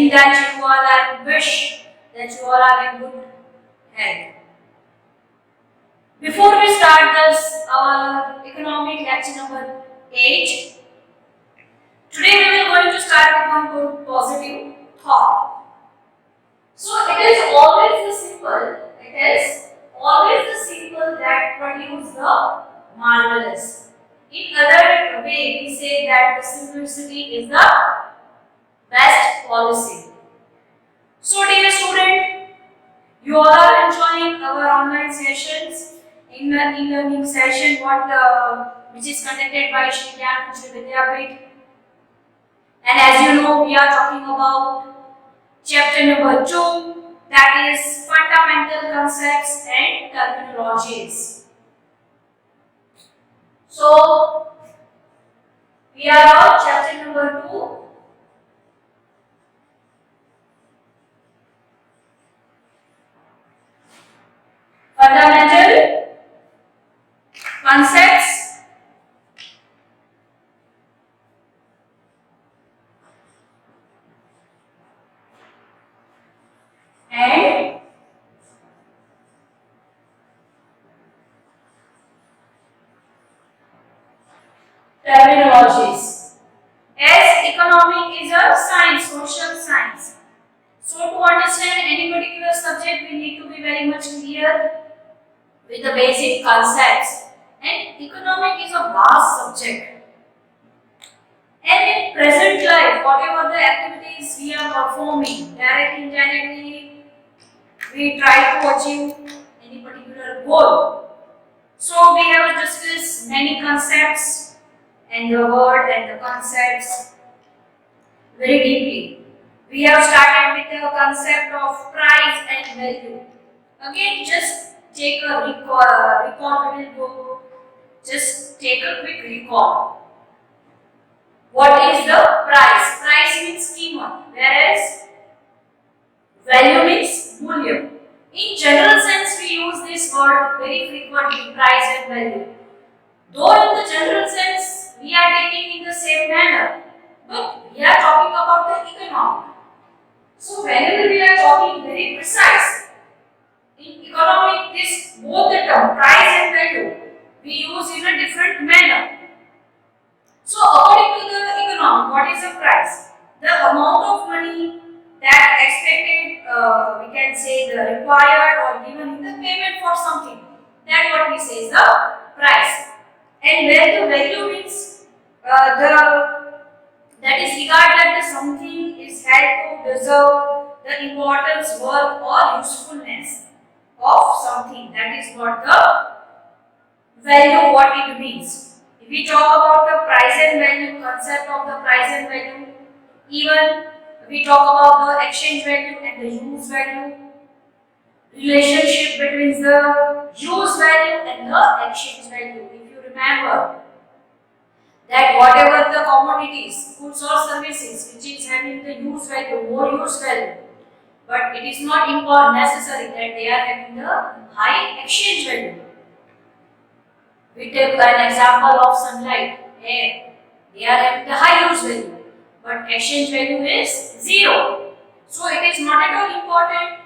think that you all are wish that you all are in good health. Before we start this our economic lecture number 8, today we will going to start with one good positive thought. So it is always the simple. It is always the simple that produce the marvelous. In other way, we say that the simplicity is the best policy. So dear student, you all are enjoying our online sessions in the e-learning session which is conducted by Shri Gyan Vidyapit. And as you know, we are talking about chapter number 2, that is fundamental concepts and terminologies. So we are on chapter number 2. Fundamental concepts and terminologies. As economic is a science, social science. So to understand any particular subject, we need to be very much clear with the basic concepts. And economic is a vast subject. And in present life, whatever the activities we are performing, directly, indirectly, we try to achieve any particular goal. So we have discussed many concepts and the word and the concepts very deeply. We have started with the concept of price and value. Again, just take a recall. We will go. Just take a quick recall. What is the price? Price means कीमत, whereas value means मूल्य. In general sense, we use this word very frequently, price and value. Though in the general sense, we are taking in the same manner, but we are talking about the economic. So whenever we are talking very precise, in economic, this both the term price and value we use in a different manner. So according to the economic, what is the price? The amount of money that expected, we can say the required or given in the payment for something. That what we say is the price. And where the value means that is regard that the something is held to deserve the importance, worth or usefulness of something. That is what the value, what it means. If we talk about the price and value, concept of the price and value, even we talk about the exchange value and the use value, relationship between the use value and the exchange value. If you remember that whatever the commodities, goods or services which is having the use value, more use value, but it is not important necessary that they are having the high exchange value. We take an example of sunlight, air. They are having the high use value, but exchange value is 0. So it is not at all important,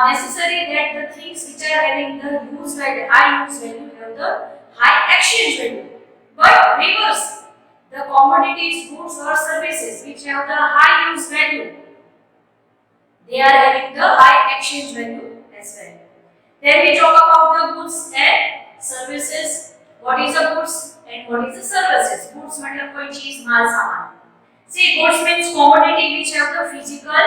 necessary that the things which are having the use value, high use value, have the high exchange value. But reverse, the commodities, goods or services which have the high use value, they are having the high exchange value as well. Then we talk about the goods and services. What is the goods and what is the services? Goods मतलब कोई चीज माल सामान. See, goods means commodity which have the physical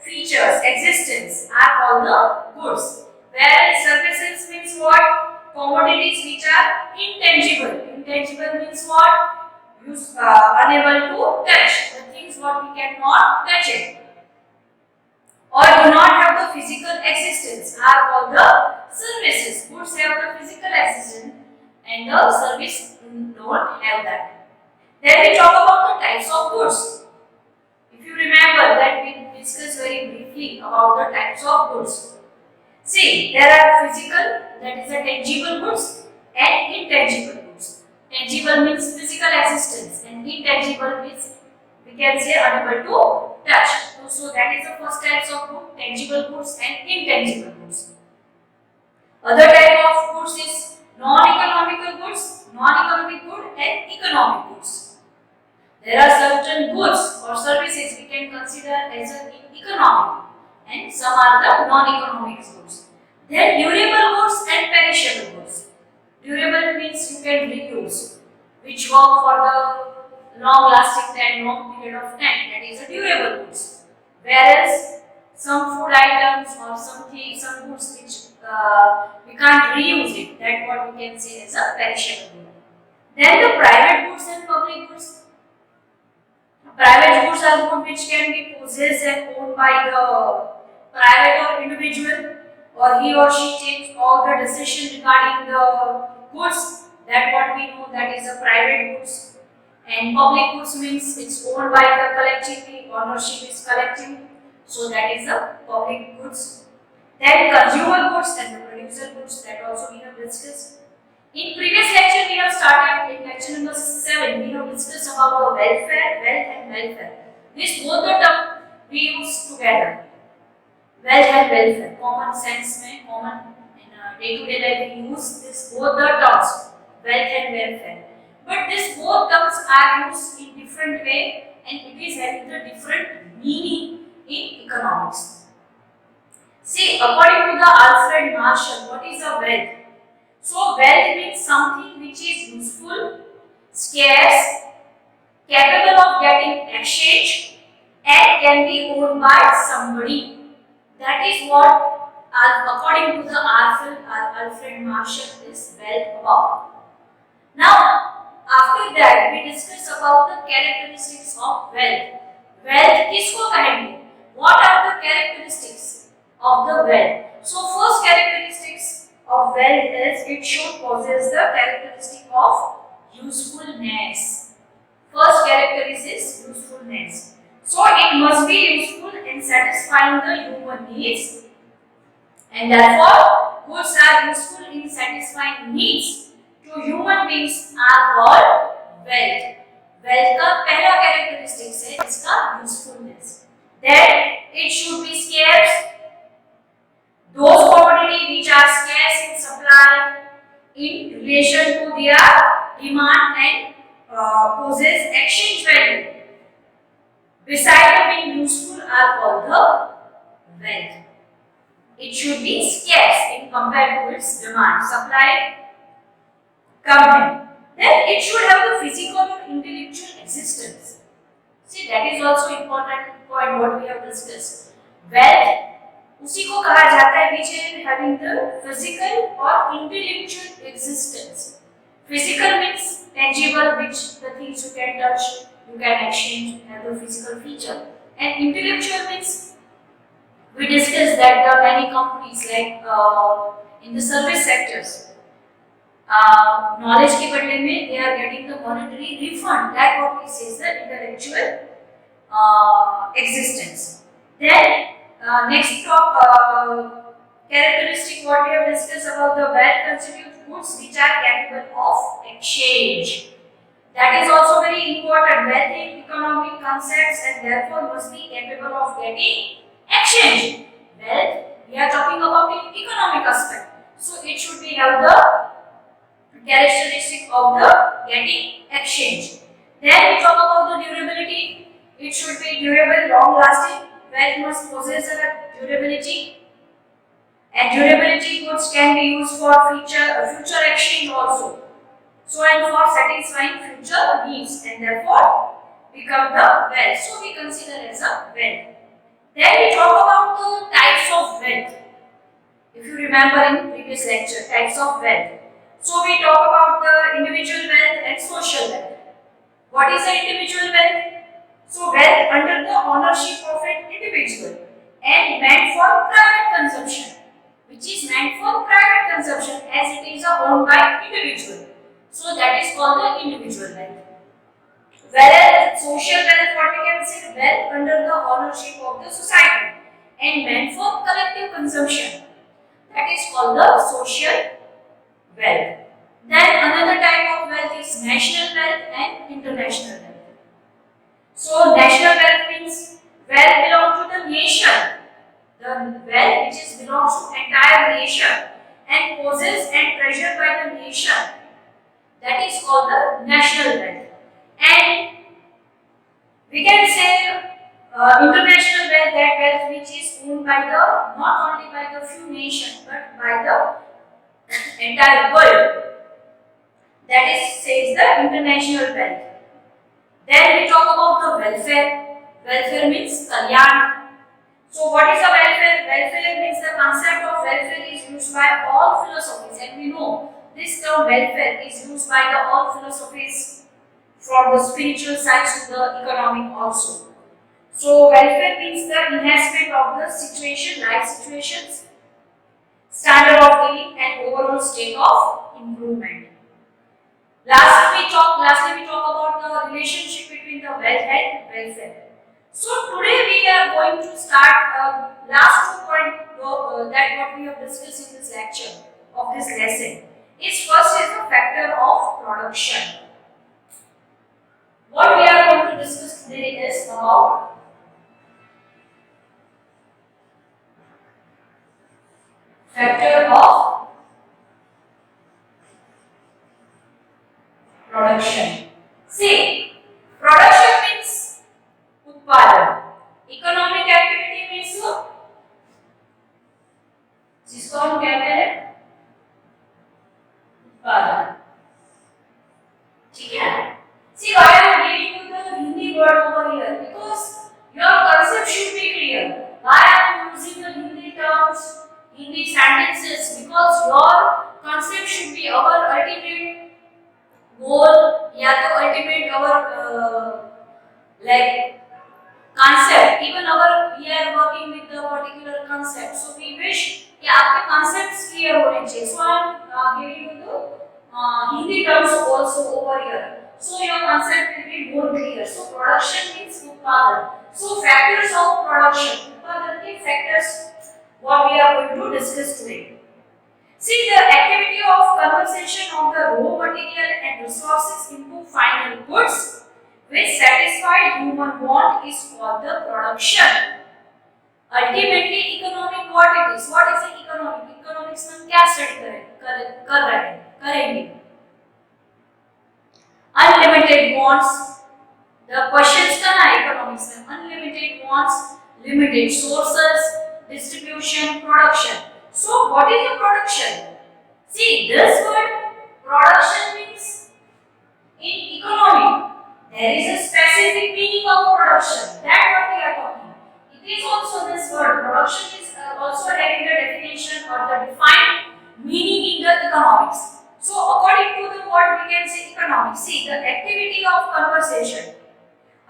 features, existence are called the goods. Whereas services means what? Commodities which are intangible. Intangible means what? Unable to touch. The things what we cannot touch it. Or do not have the physical existence are called the services. Goods have the physical existence and the service don't have that. Then we talk about the types of goods. If you remember that we discussed very briefly about the types of goods. See, there are physical, that is the tangible goods, and intangible goods. Tangible means physical existence and intangible means we can say unable to touch. To So that is the first types of goods, tangible goods and intangible goods. Other type of goods is non-economical goods, non-economic good and economic goods. There are certain goods or services we can consider as an economic and some are the non-economic goods. Then durable goods and perishable goods. Durable means you can reuse, which work for the long lasting and long period of time. That is a durable goods. Whereas some food items or something, some goods which we can't reuse it, that what we can say as a perishable good. Then the private goods and public goods. Private goods are goods which can be possessed and owned by the private or individual, or he or she takes all the decision regarding the goods. That what we know, that is a private goods. And public goods means it's owned by the collectively, ownership is collective. So that is the public goods. Then consumer goods and the producer goods, that also we have discussed. In previous lecture we have started, in lecture number 7 we have discussed about the welfare, wealth and welfare. This both the term we use together. Wealth and welfare, common sense में, common in day-to-day life we use this both the terms, wealth and welfare. But these both terms are used in different way and it is having the different meaning in economics. See, according to the Alfred Marshall, what is a wealth? So wealth means something which is useful, scarce, capable of getting exchange and can be owned by somebody. That is what according to the Alfred Marshall is wealth about. Now after that we discuss about the characteristics of wealth. Wealth किसको कहेंगे? What are the characteristics of the wealth? So first characteristics of wealth is it should possess the characteristic of usefulness. First characteristic is usefulness. So it must be useful in satisfying the human needs, and therefore goods are useful in satisfying needs to human beings are called wealth. Wealth का पहला characteristic है इसका usefulness. Then it should be scarce. Those commodities which are scarce in supply in relation to their demand and possess exchange value, besides being useful, are called the wealth. It should be scarce in compared to its demand. Supply कम है. Then it should have the physical or intellectual existence. See, that is also important point what we have discussed. Wealth उसी को कहा जाता है which is having the physical or intellectual existence. Physical means tangible, which the things you can touch, you can exchange, have the physical feature. And intellectual means we discussed that there are many companies like in the service sectors. Knowledge के बदले में they are getting the monetary refund. That what we say is the intellectual existence. Then next characteristic what we have discussed about the wealth constitute goods which are capable of exchange. That is also very important. Wealth in economic concepts and therefore must be capable of getting exchange. Wealth we are talking about in economic aspect. So it should be have the characteristic of the getting exchange. Then we talk about the durability. It should be durable, long lasting. Wealth must possess a durability, and durability goods can be used for future exchange also. So and for satisfying future needs, and therefore become the wealth. So we consider as a wealth. Then we talk about the types of wealth. If you remember in previous lecture, types of wealth. So we talk about the individual wealth and social wealth. What is the individual wealth? So wealth under the ownership of an individual and meant for private consumption, which is meant for private consumption as it is owned by individual. So that is called the individual wealth. Whereas social wealth, what we can say, wealth under the ownership of the society and meant for collective consumption. That is called the social wealth. Then another type of wealth is national wealth and international wealth. So national wealth means wealth belongs to nation. The wealth which is belongs to entire nation and possessed and treasured by the nation, that is called the national wealth. And we can say international wealth, that wealth which is owned by the not only by the few nations but by the entire world. That is says the international wealth. Then we talk about the welfare. Welfare means kalyan. So what is a welfare? Welfare means the concept of welfare is used by all philosophies, and we know this term welfare is used by the all philosophies from the spiritual science to the economic also. So welfare means the enhancement of the situation, life situations, standard of living, and overall state of improvement. Lastly we talk about the relationship between the wealth and welfare. So today we are going to start last 2 points that what we have discussed in this lecture of this lesson. Is first is the factor of production. What we are going to discuss today is about factor of production. See, production means उत्पादन. Economic activity means जिसको हम कहते हैं उत्पादन. ठीक है? See, why I am giving you the Hindi word over here? Because your concept should be clear. Why I am using the Hindi terms, Hindi sentences? Because your concept should be our ultimate goal, या तो ultimate our like concept. Even our we are working with the particular concept, so we wish कि आपके concepts clear होने चाहिए. So I am giving you the Hindi terms also over here. So your concept will be more clear. So production means उत्पादन. So factors of production, उत्पादन के factors what we are going to discuss today. See, the activity of conversion of the raw material and resources into final goods which satisfy human want is called the production. Ultimately, economic what it is? What is the economic? Economics में क्या study करेंगे? Unlimited wants. The questions कहाँ है economics में? Unlimited wants, limited sources, distribution, production. So, what is the production? See, this word production means in economy there is a specific meaning of production. That what we are talking. It is also this word production is also having the definition or the defined meaning in the economics. So, according to the what we can say economics. See, the activity of conversion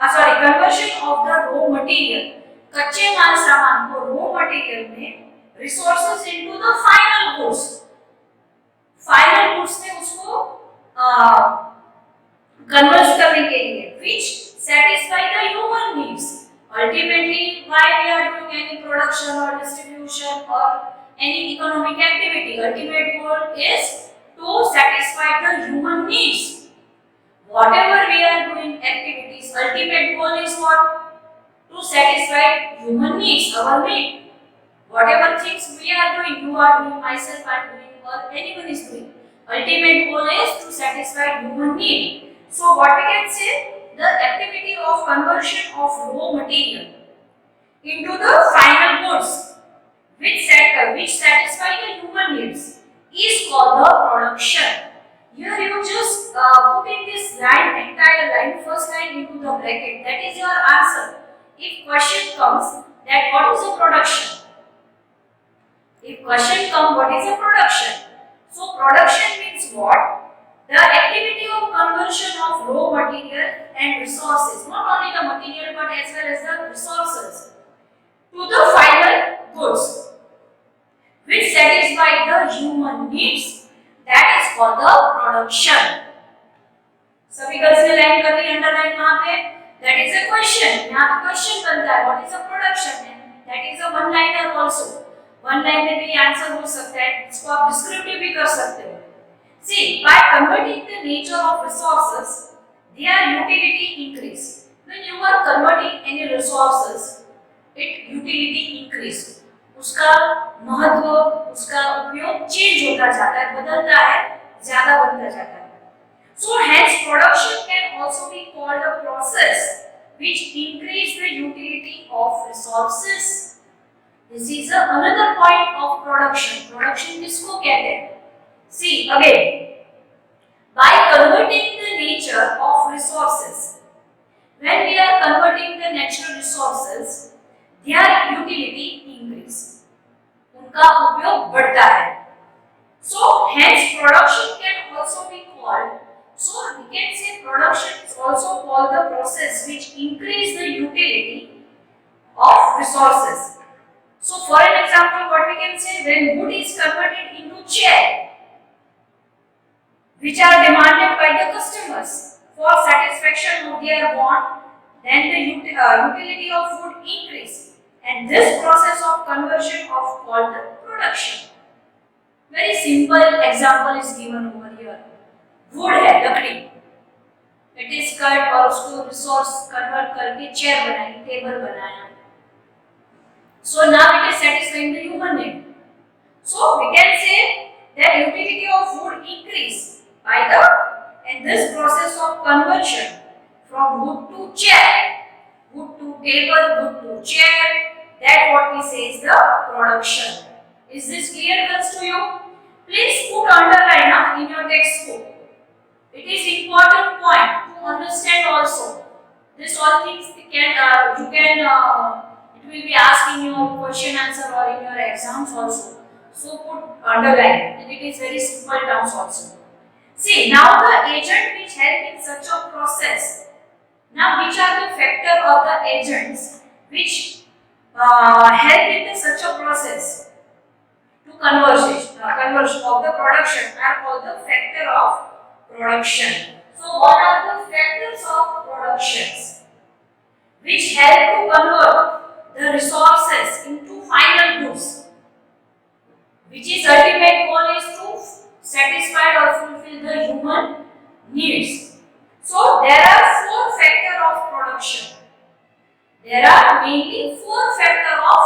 of the raw material, कच्चे माल सामान को raw material में resources into the final goods. Final goods में उसको convert करने के लिए which satisfy the human needs. Ultimately, why we are doing any production or distribution or any economic activity? Ultimate goal is to satisfy the human needs. Whatever we are doing activities, ultimate goal is what? To satisfy human needs, our need. Whatever things we are doing, you are doing, myself I am doing, or anyone is doing, ultimate goal is to satisfy human need. So what we can say, the activity of conversion of raw material into the final goods which satisfy the human needs is called the production. Here you just put in this line, entire line, first line into the bracket. That is your answer. If question comes that what is the production? If question comes, what is a production? So production means what? The activity of conversion of raw material and resources, not only the material but as well as the resources, to the final goods which satisfy the human needs. That is called the production. सभी girls ने line कर दी, underline वहां पे. That is a question. यहाँ पे question बनता है. What is a production? That is a one liner also. One line में भी आंसर हो सकता है. इसको आप डिस्क्रिप्टिव भी कर सकते हो. See, by converting the nature of resources, their utility increase. When you are converting any resources, its utility increase, उसका महत्व, उसका उपयोग चेंज होता जाता है, बदलता है, ज्यादा बनता जाता है. So hence production can also be called a process which increase the utility of resources. This is another point of production. Production किसको कहते हैं? See again, by converting the nature of resources, when we are converting the natural resources, their utility increase. उनका उपयोग बढ़ता है. So hence production can also be called. So we can say production is also called the process which increase the utility of resources. So for an example, what we can say, when wood is converted into chair, which are demanded by the customers for satisfaction of their want, then the utility of wood increase, and this process of conversion of called the production. Very simple example is given over here. Wood है, लकड़ी, it is cut और उसको resource convert करके chair बनाई, table बनाया. So now it is satisfying the human need. So we can say that utility of wood increase by the, and this process of conversion from wood to chair, wood to table, wood to chair, that what we say is the production. Is this clear girls to you? Please put underline in your textbook. It is important point to understand also. This all things can you can it will be asked in your question answer or in your exams also. So put underline, and it is very simple terms also. See, now the agent which help in such a process. Now which are the factor or the agents which help in such a process to conversion of the production are called the factor of production. So what are the factors of productions which help to convert the resources into final goods, which is ultimate goal is to satisfy or fulfill the human needs. So there are four factors of production. There are mainly four factors of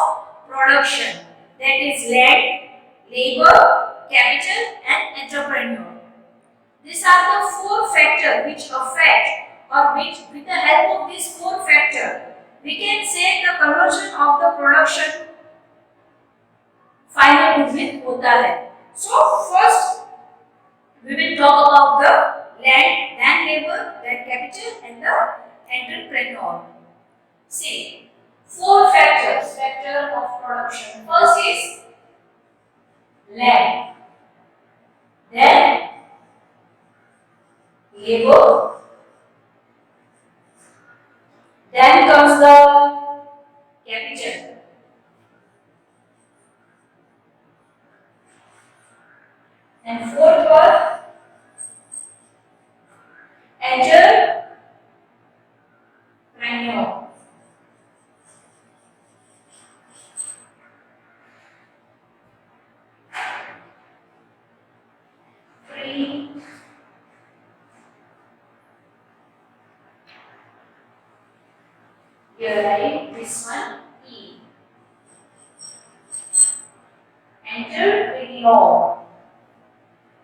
production, that is land, labor, capital and entrepreneur. These are the four factors which affect, or which with the help of these four factors we can say the conversion of the production final good में होता है. So first we will talk about the land, then labor, then capital and the entrepreneur. See, four factors of production. First is land, then labor, then comes the capital, and fourth one entrepreneur. Free, here write this one E. Entrepreneur.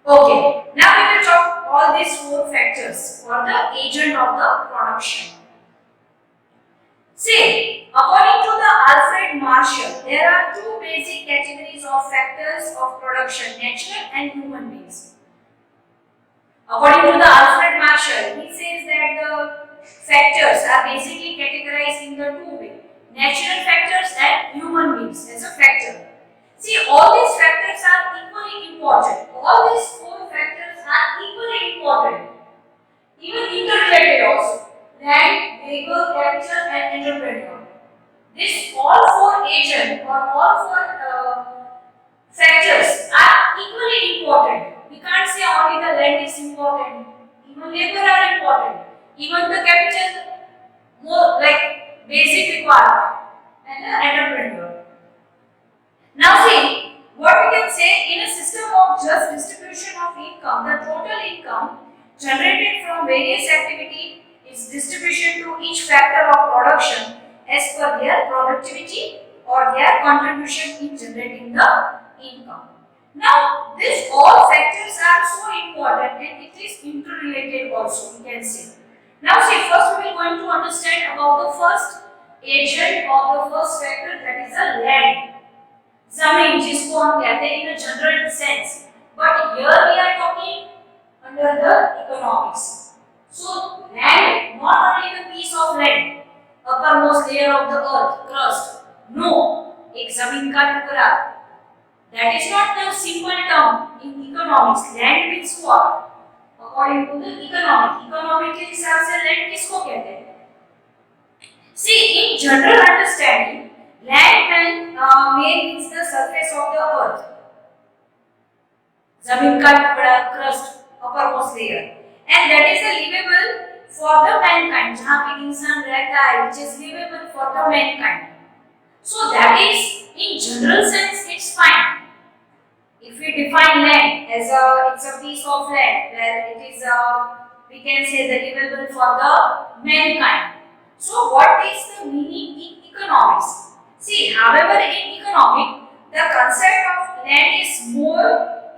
Okay, now we will talk all these four factors for the agent of the production. See, according to the Alfred Marshall, there are two basic categories of factors of production, natural and human beings. According to the Alfred Marshall, he says that the factors are basically categorized in the two ways, natural factors and human beings as a factor. See, all these factors are equally important. All these four factors are equally important, even interrelated also. Land, labor, capital and entrepreneur. These all four agents or all four factors are equally important. We can't say only the land is important. Even labor are important. Even the capital, more like basic requirement, and the entrepreneur. Now see, what we can say, in a system of just distribution of income, the total income generated from various activity is distribution to each factor of production as per their productivity or their contribution in generating the income. Now, these all factors are so important and it is interrelated also, we can say. Now, see, first we are going to understand about the first agent of the first factor, that is the land. जमीन जिसको हम कहते हैं in a general sense, but here we are talking under the economics. So land, not only the piece of land, uppermost layer of the earth, crust. No, एक जमीन का टुकड़ा. That is not the simple term in economics. Land means what? According to the economic के हिसाब से land किसको कहते हैं? See, in general understanding, land means the surface of the earth. जमीन का टुकड़ा, crust, uppermost layer, and that is livable for the mankind. जहाँ पे इंसान रहता है, which is livable for the mankind. So that is, in general sense, it's fine. If we define land as it's a piece of land where it is we can say the livable for the mankind. So what is the meaning in economics? See, however, in economic, the concept of land is more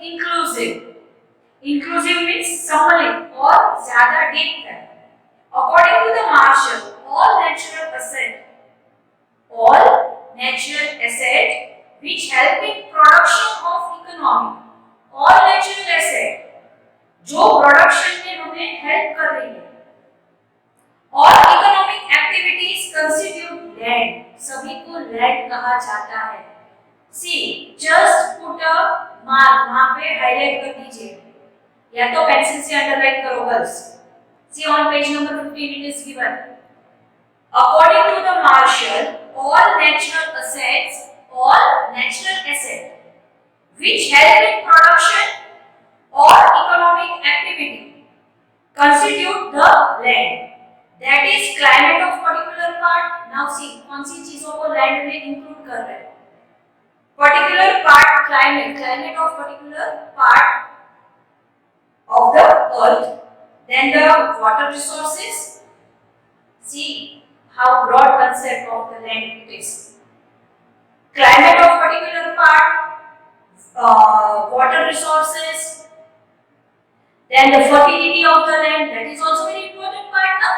inclusive. Inclusive means सम्मिलित और ज़्यादा deep है. According to the Marshall, all natural asset which help in production of economy, all natural asset जो production में हमें help कर रही है, all economic activities constitute land. सभी को land कहा जाता है. See, just put a mark, वहाँ पे highlight कर दीजिए, या तो पेंसिल से underline करो girls. See, on page number 15 it is given. According to the Marshall, all natural assets which help in production or economic activity constitute the land. That is climate of particular part. Now see, कौन सी चीजों को land में include कर रहे हैं? Particular part climate of particular part of the earth. Then the water resources. See how broad concept of the land it is. Climate of particular part, water resources, then the fertility of the land, that is also very important part now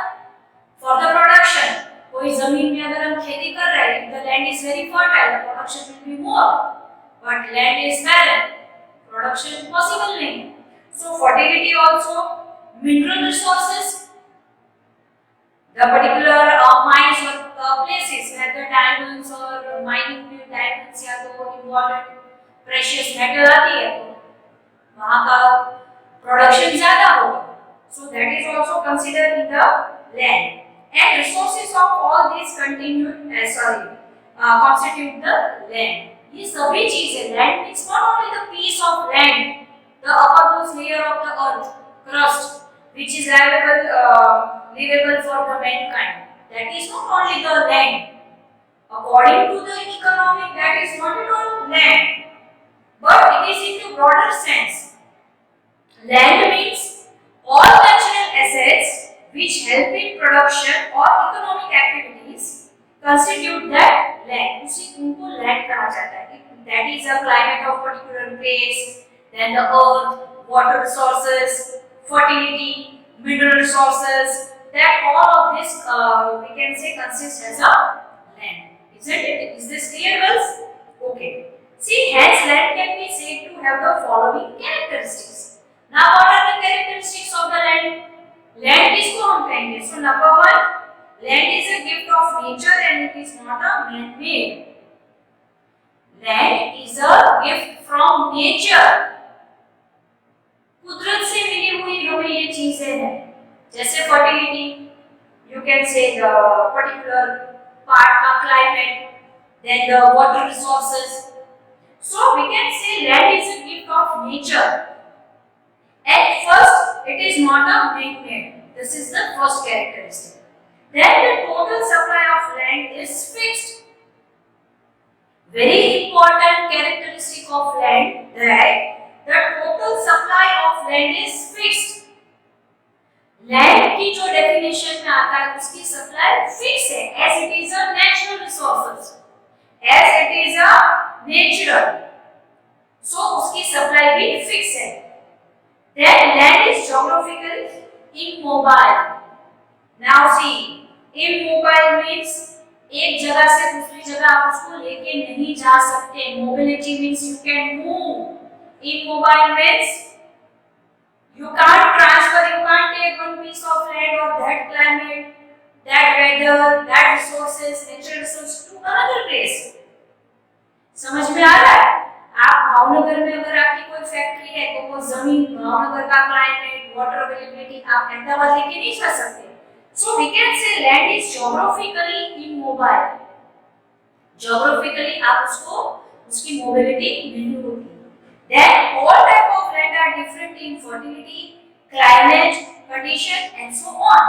for the production. कोई जमीन में अगर हम खेती कर रहे हैं, the land is very fertile, the production will be more. But land is barren, production possible नहीं. So fertility also, mineral resources, the particular mines or places where the diamonds or mining में diamonds या तो important precious metal आती है, तो वहाँ का production ज़्यादा होगा. So that is also considered in the land. And resources of all these constitute the land. ये सभी चीजें, land means not only the piece of land, the uppermost layer of the earth, crust, which is livable for the mankind. That is not only the land. According to the economic, that is not at all land, but it is in the broader sense. Land means all natural assets which help in production or economic activities constitute that land. उसी उनको land कहा जाता है. That is a climate of particular place, then the earth, water resources, fertility, mineral resources. That all of this we can say consists as a land. Isn't it? Is this clear, girls? Okay. See, hence land can be said to have the following characteristics. Now, what are the characteristics of the land? Land किसको हम कहेंगे? So number one, land is a gift of nature and it is not a man-made. Land is a gift from nature. कुदरत से मिली हुई हमें ये चीजें हैं. जैसे fertility, you can say the particular part का climate, then the water resources. So we can say land is a gift of nature. At first, it is not a man-made. This is the first characteristic. Then the total supply of land is fixed. Very important characteristic of land that the total supply of land is fixed. Land की जो definition में आता है उसकी supply fixed है, as it is a natural resources. As natural, so उसकी supply भी fix है। Then land is geographical immobile. Now see, immobile means एक जगह से दूसरी जगह आप उसको लेके नहीं जा सकते। Mobility means you can move. Immobile means you can't transfer, you can't take one piece of land or that climate, that weather, that resources, natural resources to another place। समझ में आ रहा है? आप भावनगर में अगर आपकी कोई फैक्ट्री है तो वो जमीन, भावनगर का क्लाइमेट, वाटर अवेलेबिलिटी आप अहमदाबाद लेके नहीं जा सकते। So we can say land is geographically immobile। Geographically आप उसको, उसकी मोबिलिटी नहीं होती। Then all type of land are different in fertility, climate, condition and so on।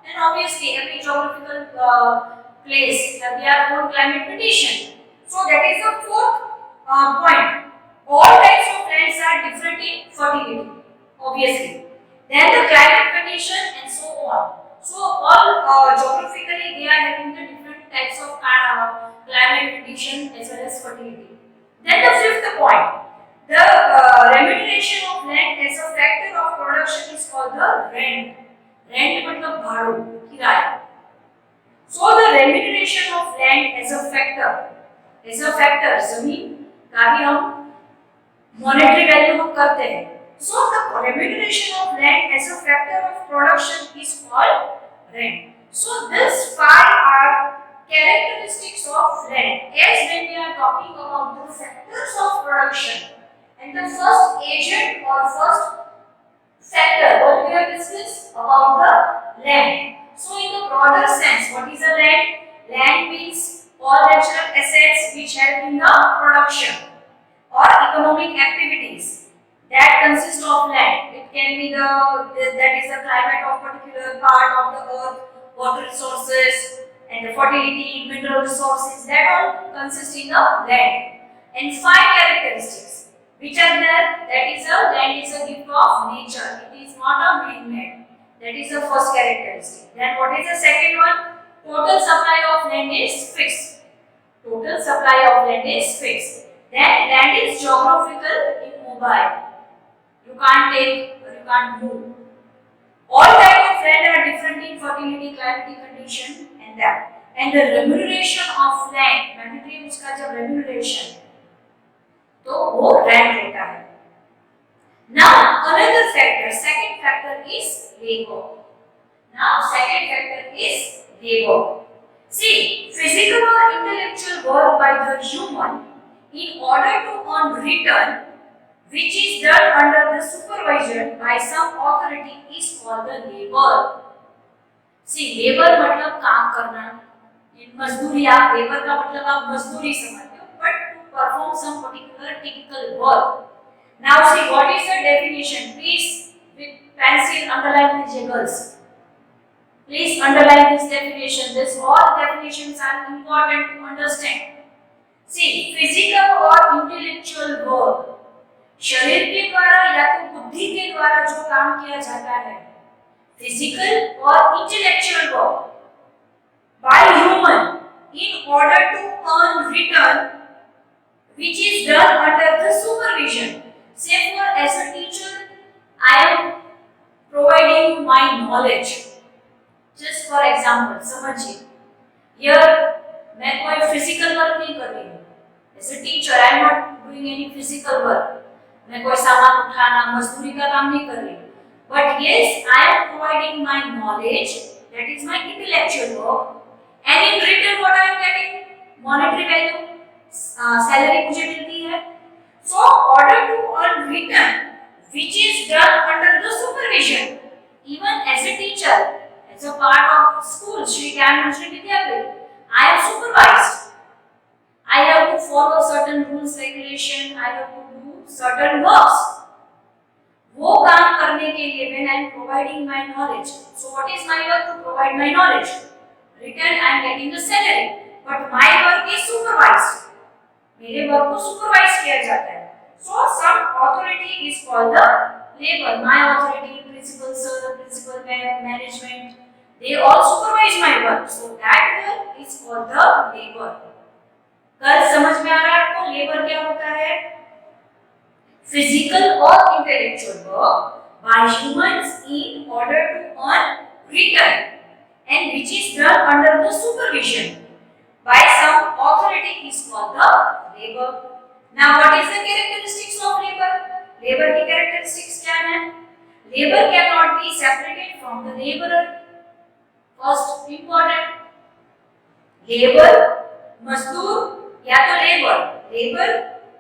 And obviously every geographical place have their own climate condition। So that is the fourth point। All types of lands are different in fertility, obviously। Then the climate condition and so on। So all geographically they are having the different types of climate condition as well as fertility। Then the fifth point, the remuneration of land as a factor of production is called the rent। Rent मतलब भाड़ू, किराया। So the remuneration of land as a factor, जमीन का भी हम monetary value हम करते हैं। So the remuneration of land as a factor of production is called rent। So this five are characteristics of land as when we are talking about the factors of production। And the first agent or first factor what we have discussed about the land। So in the broader sense, what is a land? Land means all natural assets which help in the production or economic activities that consist of land। It can be that is the climate of particular part of the earth, water resources and the fertility, mineral resources, that all consist in the land। And five characteristics which are there, that is a land is a gift of nature, it is not a man-made। That is the first characteristic। Then what is the second one? Total supply of land is fixed। Total supply of land is fixed। Then land is geographical immobile, you can't take or you can't move। All types of land are different in fertility, climatic condition and that। And the remuneration of land, monetary उसका जब remuneration तो वो rent होता है। Now another factor, second factor is labor। Now second factor is labor। See, physical or intellectual work by the human in order to earn return which is done under the supervision by some authority is called the labor। See, labor मतलब काम करना, मजदूरी, आप labor का मतलब आप मजदूरी समझते हो, but to perform some particular technical work। Now see, what is the definition? Please with pencil underline these girls। Please underline this definition। This all definitions are important to understand। See, physical or intellectual work, शरीर के द्वारा या तो बुद्धि के द्वारा जो काम किया जाता है, फिजिकल और intellectual work by human in order to earn return which is done under the supervision। Say for as a teacher I am providing my knowledge। Just for example समझिए, here मैं कोई physical work नहीं कर रही हूँ। As a teacher I am not doing any physical work। मैं कोई सामान उठाना, मजदूरी का काम नहीं कर रही हूँ। But yes, I am providing my knowledge, that is my intellectual work। And in return what I am getting? Monetary value, salary मुझे मिलती है। So order to earn return which is done under the supervision। Even as a teacher, as a part of school, Shri Gyan Manjari Vidyapith, I am supervised। I have to follow certain rules, regulation, I have to do certain works। वो काम करने के लिए when I am providing my knowledge, so what is my work? To provide my knowledge। Return I am getting the salary, but my work is supervised। मेरे work को supervise किया जाता है। So some authority is called the labor। My authority, principal sir, principal management, they all supervise my work। So that work is called the labor। कल समझ में आ रहा है आपको लेबर क्या physical or intellectual work by humans in order to earn return, and which is done under the supervision by some authority is called the labor. Now, what is the characteristics of labor? Labor की characteristics क्या है? Labor cannot be separated from the laborer. First important, labor मजदूर या तो labour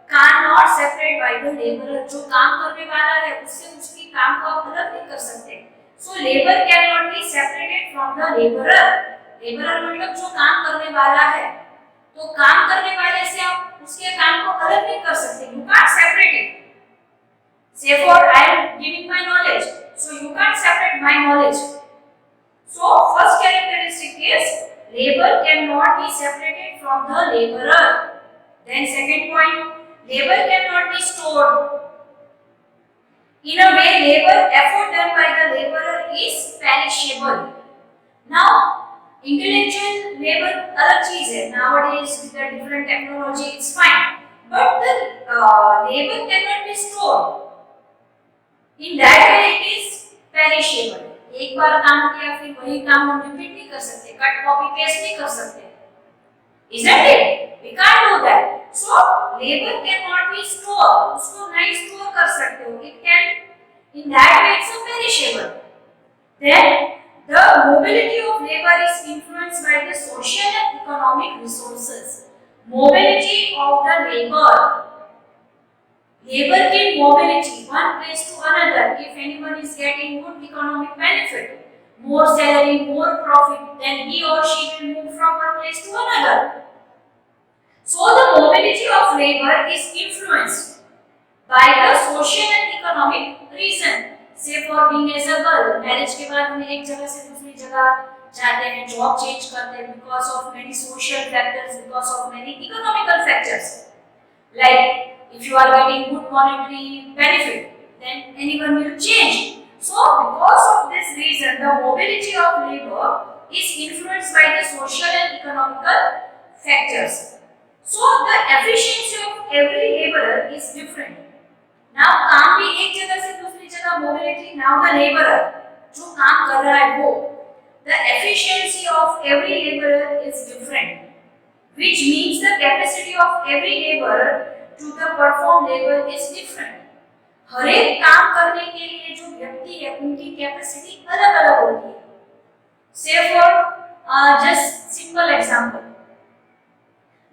can not separate by the labourer, जो काम करने वाला है उससे उसकी काम को आप अलग नहीं कर सकते. So labour can not be separated from the labourer. Labourer मतलब जो काम करने वाला है, तो काम करने वाले से आप उसके काम को अलग नहीं कर सकते. You can't separate it. Say for I am giving my knowledge, so you can't separate my knowledge. So first characteristic is labor cannot be separated from the laborer. Then second point, labor cannot be stored. In a way, labor effort done by the laborer is perishable. Now, intellectual labor अलग चीज है. Nowadays with the different technology, it's fine, but the labor cannot be stored. In that way, it is perishable. एक बार काम किया फिर वही काम हम रिपीट नहीं कर सकते, कट कॉपी पेस्ट नहीं कर सकते. Isn't it? We can't do that. So labor cannot be stored. उसको नहीं स्टोर कर सकते हो. It can, in that way it's a perishable. Then the mobility of labor is influenced by the social and economic resources. Mobility of the labor. Labor की mobility one place to another. If anyone is getting good economic benefit, more salary, more profit, then he or she will move from one place to another. So the mobility of labor is influenced by the social and economic reason. Say for being as a girl, marriage के बाद हम एक जगह से दूसरी जगह जाते हैं, job change करते हैं because of many social factors, because of many economical factors. Like if you are getting good monetary benefit, then anyone will change. So because of this reason, the mobility of labor is influenced by the social and economical factors. So the efficiency of every laborer is different. Now काम भी एक जगह से दूसरी जगह mobility. Now the laborer जो काम कर रहा है वो, the efficiency of every laborer is different, which means the capacity of every laborer to the perform labor is different. हर एक काम करने के लिए जो व्यक्ति है उनकी कैपेसिटी अलग अलग होती है. Say for just simple example,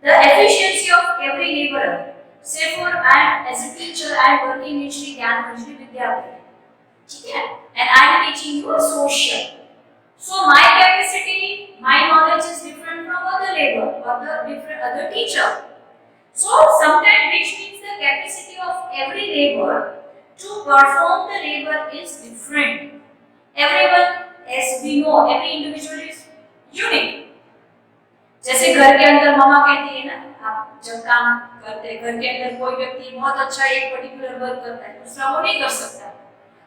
the efficiency of every laborer. Say for I am as a teacher, I am working in Shri Gyan Manjari Vidyalaya, ठीक है, and I am teaching you social. So my capacity, my knowledge is different from other labor or the different other teacher. So sometimes, which means the capacity of every labor to perform the labor is different. Everyone, as we know, every individual is unique. जैसे घर के अंदर मामा कहती है ना, आप जब काम करते हैं घर के अंदर कोई व्यक्ति बहुत अच्छा एक पर्टिकुलर वर्क करता है, दूसरा वो नहीं कर सकता.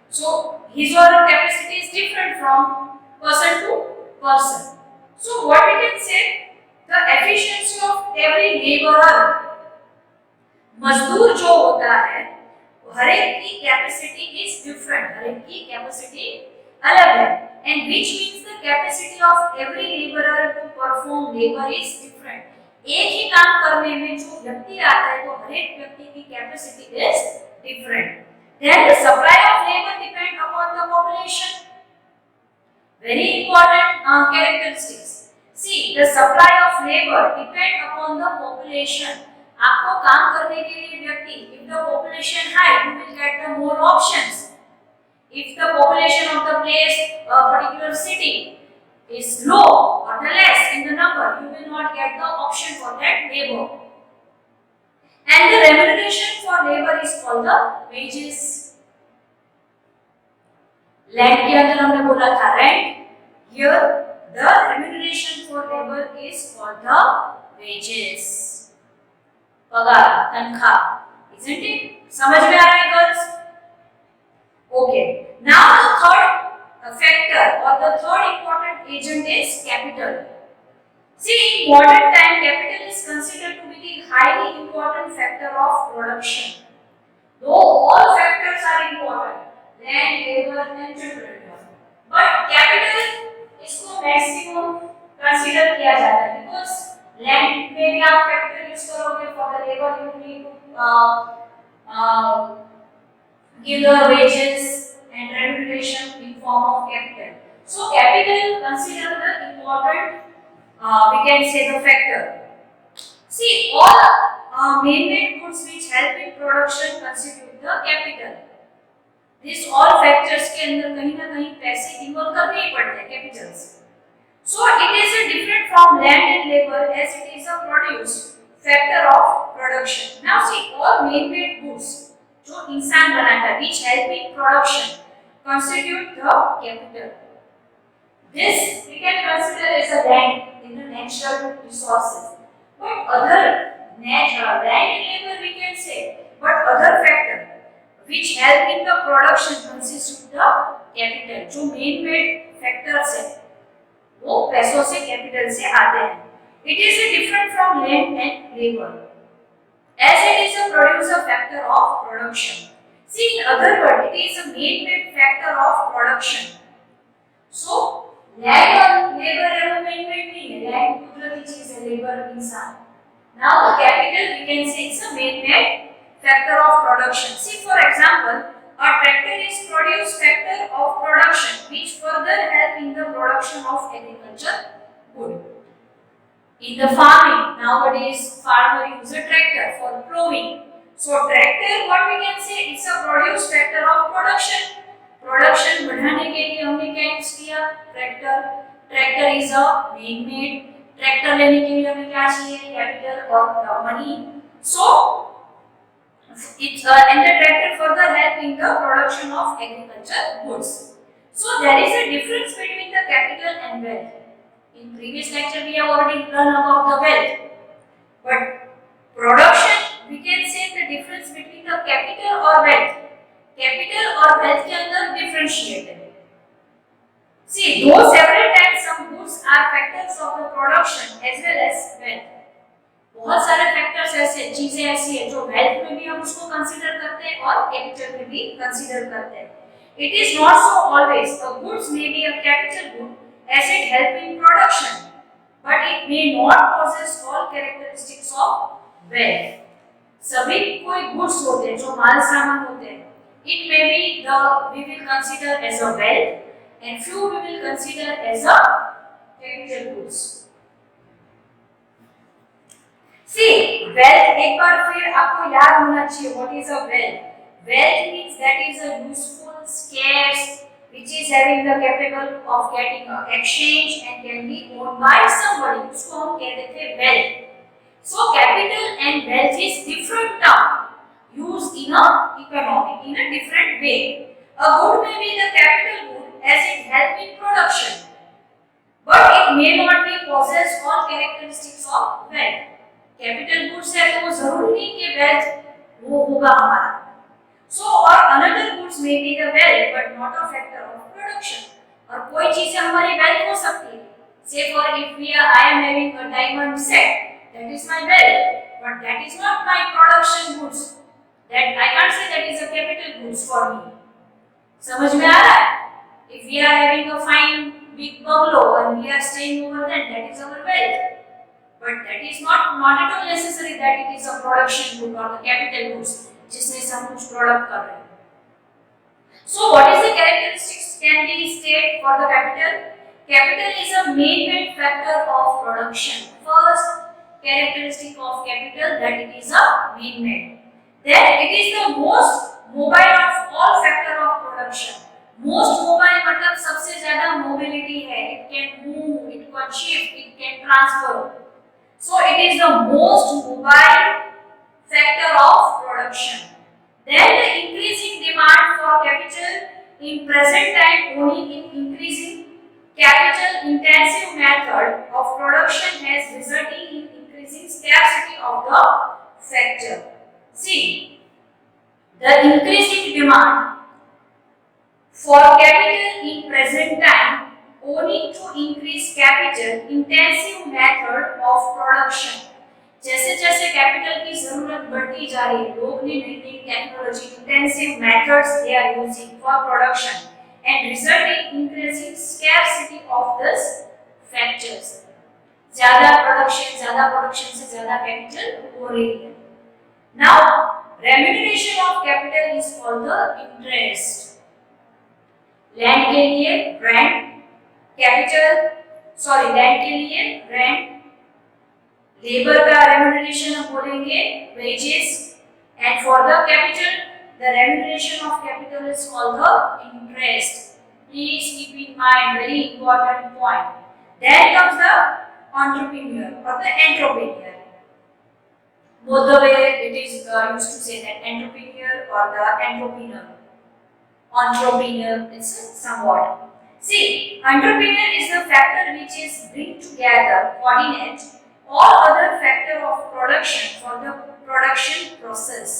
So his or her capacity is different from person to person. So what we can say, the efficiency of every laborer, मजदूर जो होता है हर एक की कैपेसिटी इज डिफरेंट, हर एक की कैपेसिटी अलग है, and which means the capacity of every labourer to perform labour is different. एक ही काम करने में जो व्यक्ति आता है तो हर एक व्यक्ति की capacity is different. Then the supply of labour depend upon the population. Very important characteristics. See the supply of labour depend upon the population. आपको काम करने के लिए व्यक्ति, if the population high, you will get the more options. If the population of the place, a particular city, is low or the less in the number, you will not get the option for that labor. And the remuneration for labor is called the wages. Land के अंदर हमने बोला था rent. Here the remuneration for labor is called the wages. पगार, तनख्वाह. Isn't it? समझ में आ रहा है girls? Okay. Now the third factor or the third important agent is capital. See, in modern time, capital is considered to be the highly important factor of production. Though all factors land, labour and generator. But capital इसको maximum consider किया जाता है because land में भी आप capital use करोगे for the labour you need to give the wages and remuneration in form of capital. So capital consider the important we can say the factor. See all man-made goods which help in production constitute the capital. These all factors के अंदर कहीं ना कहीं पैसे involve करने ही पड़ते हैं Capitals. So it is a different from land and labor as it is a produced factor of production. Now see all man-made goods जो इंसान बनाता है which help in production constitute the capital. This we can consider as a land in the natural resources. But other natural land and labor we can say, but other factor which help in the production constitute the capital. जो man-made factors है वो पैसों से capital से आते हैं. It is a different from land and labor as it is a producer factor of production. See in other words it is a man-made factor of production. So land और labor है वो man-made नहीं है. Land कुदरती चीज है, labor इंसान. Now the capital we can say it's a man-made factor of production. See for example a tractor is produce factor of production which further help in the production of agriculture good. In the farming nowadays farmer use a tractor for ploughing. So tractor what we can say it's a produce factor of production. Production बढ़ाने के लिए हमने क्या use किया tractor. Tractor is a man made. Tractor लेने के लिए हमें क्या चाहिए कैपिटल और money. So and the tractor further help in the production of agriculture goods. So there is a difference between the capital and wealth. In previous lecture we have already learned about the wealth, but production we can say the difference between the capital or wealth. Capital और wealth के अंदर differentiate है. See, though several times some goods are factors of the production as well as wealth. बहुत सारे factors ऐसे चीजें ऐसी है जो वेल्थ में भी हम उसको कंसीडर करते हैं और कैपिटल में भी कंसीडर करते हैं. It is not so always. The goods may be a capital good as it help in production, but it may not possess all characteristics of wealth. सभी कोई goods होते हैं जो माल सामान होते हैं. It may be the we will consider as a wealth and few we will consider as a capital goods. See, wealth एक बार फिर आपको याद होना चाहिए what is a wealth. Wealth means that is a useful, scarce, which is having the capable of getting a exchange and can be owned by somebody. उसको हम कहते थे wealth. So capital and wealth is different term used in a economy in a different way. A good may be the capital good as it help in production, but it may not be possess all characteristics of wealth. Capital goods है तो वो जरूरी नहीं कि wealth वो होगा हमारा. So और another goods may be the wealth but not a factor of production. और कोई चीजें हमारी वेल्थ हो सकती है. Say for if we are I am having a diamond set that is my wealth but that is not my production goods. That I can't say that is a capital goods for me. समझ में आ रहा है? If we are having a fine big bungalow and we are staying over that is our wealth. But that is not at all necessary that it is a production good or the capital goods जिसमें से हम कुछ product कर रहे हैं. So what is the characteristics can be stated for the capital? Capital is a main factor of production. First characteristic of capital that it is a main made. Then it is the most mobile of all factor of production. Most mobile मतलब सबसे ज़्यादा mobility है. It can move, it can shift, it can transfer. So it is the most mobile factor of production. Then the increasing demand for capital in present time only in increasing capital intensive method of production has resulted in increasing scarcity of the factor. See, the increasing demand for capital in present time only to increase capital intensive method of production. जैसे जैसे capital की जरूरत तरफ बढ़ती जा रही है, लोग ने नई नई technology, intensive methods they are using for production and result in increasing scarcity of this factors. ज्यादा प्रोडक्शन से ज्यादा कैपिटल हो रही है। Now remuneration of capital is called the interest. Land के लिए रेंट, लैंड के लिए रेंट, लेबर का रेम्यूनरेशन हम बोलेंगे wages, and for the capital the remuneration of capital is called the interest. Please keep in mind, very important point. Then comes the entrepreneur or the entrepreneur. Both the way it is used to say that entrepreneur or the entrepreneur. Entrepreneur is somewhat. See, entrepreneur is the factor which is bring together, coordinate all other factor of production for the production process.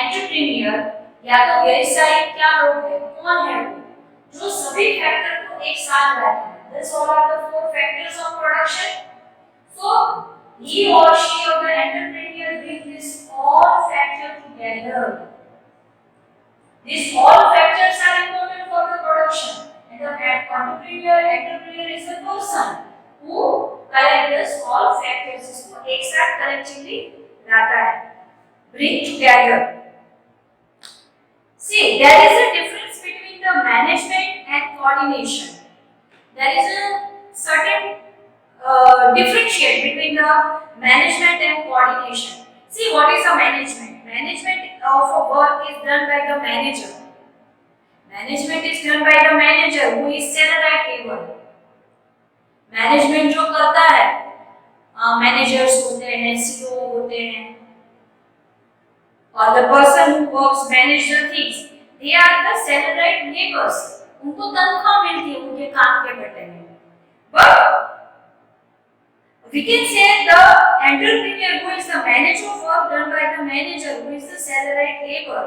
Entrepreneur या तो व्यवसायिक क्या लोग हैं, कौन है वो जो सभी फैक्टर को एक साथ लाते हैं। These all are the four factors of production. So he or she or the entrepreneur bring this all factor together. These all factors are important for the production, and the entrepreneur is the person who collect this all factors, इसको एक साथ collectively लाता है, bring together. See, there is a difference between the management and coordination. There is a certain differentiate between the management and coordination. See, what is the management? Management of a work is done by the manager. Management is done by the manager who is salaried labor. Management जो करता है, managers होते हैं, CEO होते हैं, or the person who works manage the things, they are the salaried laborers. उनको तनख्वाह मिलती है उनके काम के बदले में. But we can say the entrepreneur who is the manager of work done by the manager who is the salaried labor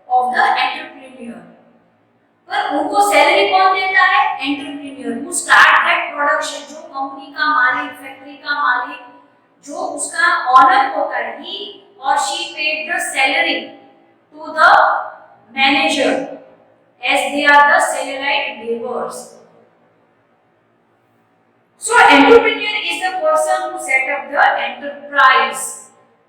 of the entrepreneur. पर उनको सैलरी कौन देता है? Entrepreneur who start that production, जो कंपनी का मालिक, factory का मालिक, जो उसका ऑनर होता है, he or she paid the salary to the manager as they are the salaried laborers. So entrepreneur is the person who set up the enterprise.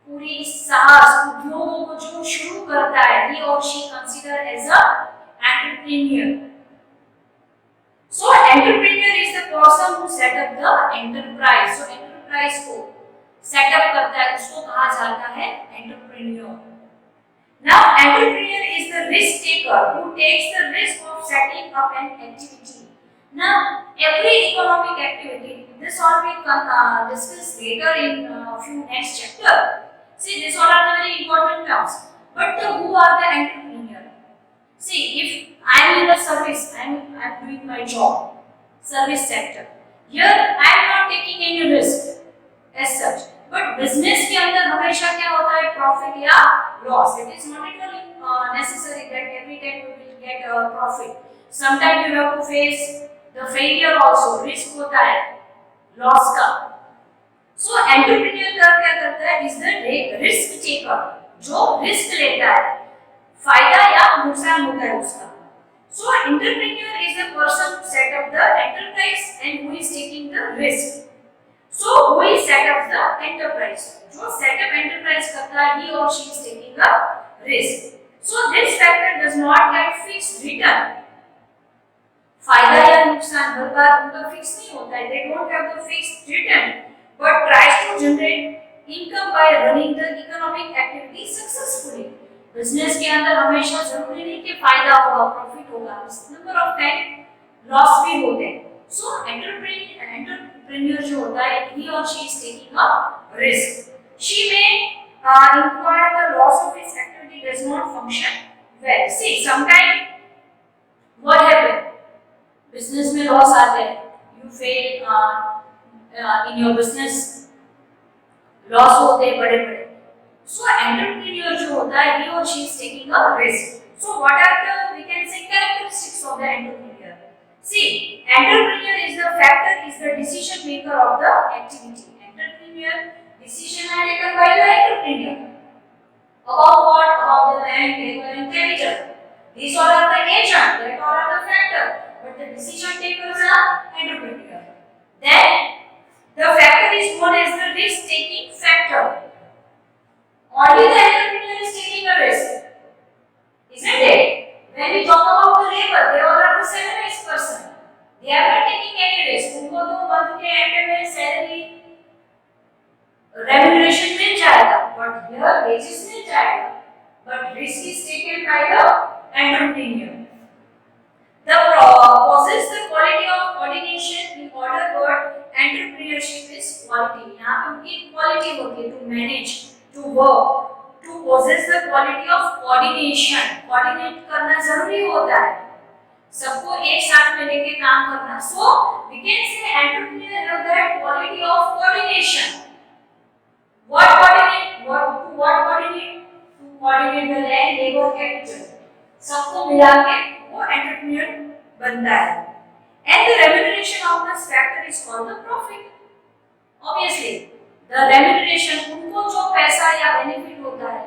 पूरी साहस उद्योगों को जो शुरू करता है, he or she consider as a entrepreneur. So entrepreneur is the person who set up the enterprise. So enterprise को set up करता है, उसको कहा जाता है entrepreneur. Now entrepreneur is the risk taker who takes the risk of setting up an activity. Now every economic activity, this all we can discuss later in few next chapter. See, these all are the very important terms. But who are the entrepreneur? See, if I am in the service, I am doing my job, service sector. Here I am not taking any risk as such. But business के अंदर हमेशा क्या होता है, profit या loss. It is not at all necessary that every time you will get a profit. Sometimes you have to face the failure also. Risk होता है loss का. So entrepreneur क्या करता है? Is the risk taker, जो risk लेता है, फायदा या नुकसान होता है उसका. So entrepreneur is the person who set up the enterprise and who is taking the risk. So who is set up the enterprise? जो set up enterprise करता है, he or she is taking a risk. So this factor does not get fixed return. फायदा या नुकसान हर बार उनका fix नहीं होता है. They don't have the fixed return, but tries to generate income by running the economic activity successfully. Business के अंदर हमेशा जरूरी नहीं कि फायदा होगा, प्रॉफिट होगा. नंबर ऑफ टाइम लॉस भी होते हैं. सो एंटरप्रेन्योर जो होता है, he or she is taking a risk. She may inquire the loss of his activity does not function well. See, sometimes what happen? Business में लॉस आते हैं, you fail in your business, loss होते हैं बड़े बड़े. So entrepreneur जो होता है, he or she is taking a risk. So what are the, we can say, characteristics of the entrepreneur? See, entrepreneur is the factor, is the decision maker of the activity. Entrepreneur, decision are taken by the entrepreneur. About what? About the land, labor, and capital. These all are the agent, that all are the factor. But the decision takers are entrepreneur. Then the factor is known as the risk-taking factor. Only the entrepreneur is taking a risk, isn't it? When we talk about the labor, they all are the salaries person. They are not taking any risk. उनको तो month के end में salary remuneration मिल जाएगा, but here wages मिल जाएगा. But risk is taken by the entrepreneur. The possess the quality of coordination. In order word entrepreneurship is quality. यहाँ पे उनकी quality होती है to manage, to work, to possess the quality of coordination. Coordinate करना जरूरी होता है. सबको एक साथ में लेके काम करना. So we can say entrepreneur have that quality of coordination. What coordinate? What coordinate? To coordinate the land, labor, capital. सबको मिला के वो entrepreneur बनता है. And the remuneration of this factor is called the profit. Obviously, the remuneration उनको जो पैसा या benefit होता है,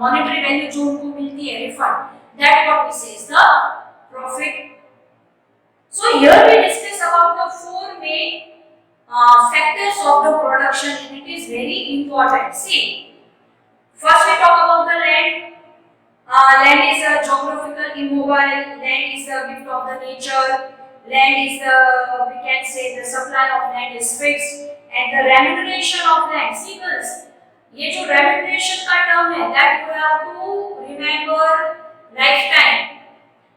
monetary value जो उनको मिलती है, refund, that what we say is the profit. So here we discuss about the four main factors of the production, and it is very important. See, first we talk about the land. Land is a geographical immobile. Land is the gift of the nature. Land is the, we can say, the supply of land is fixed, and the remuneration of land. See girls, ये जो remuneration का term है, that you have to remember lifetime.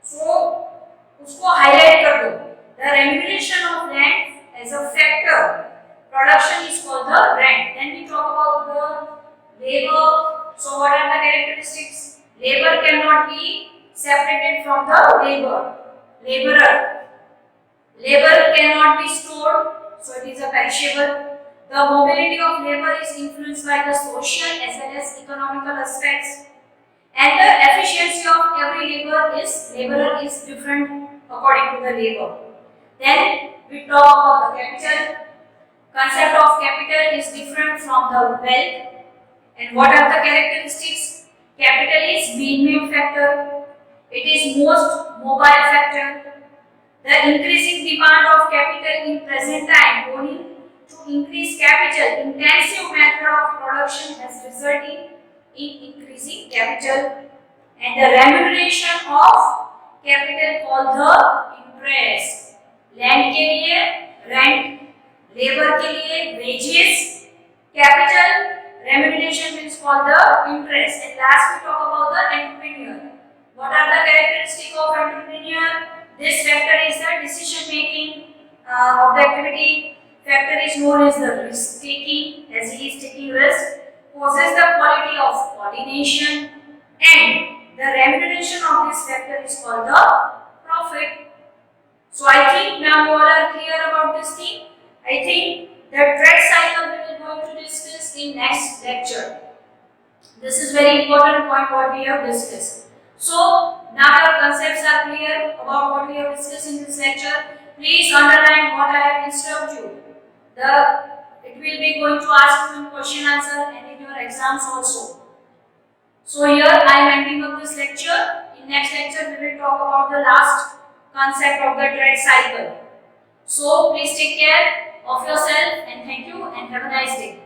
So उसको highlight कर दो. The remuneration of land as a factor. Production is called the rent. Then we talk about the labor. So what are the characteristics? Labor cannot be separated from the laborer. Labor cannot be stored, so it is a perishable. The mobility of labor is influenced by the social as well as economical aspects, and the efficiency of every laborer is different according to the labor. Then we talk about the capital. Concept of capital is different from the wealth. And what are the characteristics? Capital is main factor. It is most mobile factor. The increasing demand of capital in present time owing to increased capital intensive method of production has resulted in increasing capital, and the remuneration of capital called the interest. Land के लिए rent, labor के लिए wages, capital remuneration is called the interest. And last we talk about the entrepreneur. What are the characteristics of entrepreneur? This factor is the decision making of the activity. Factor is known as the risk taking, as he is taking risk. Possess the quality of coordination, and the remuneration of this factor is called the profit. So I think now you all are clear about this thing. I think the trade cycle we will going to discuss in next lecture. This is very important point what we have discussed. So now your concepts are clear about what we have discussed in this lecture. Please underline what I have instructed you. It will be going to ask you in question answer and in your exams also. So here I am ending up this lecture. In next lecture we will talk about the last concept of the trade cycle. So please take care of yourself and thank you and have a nice day.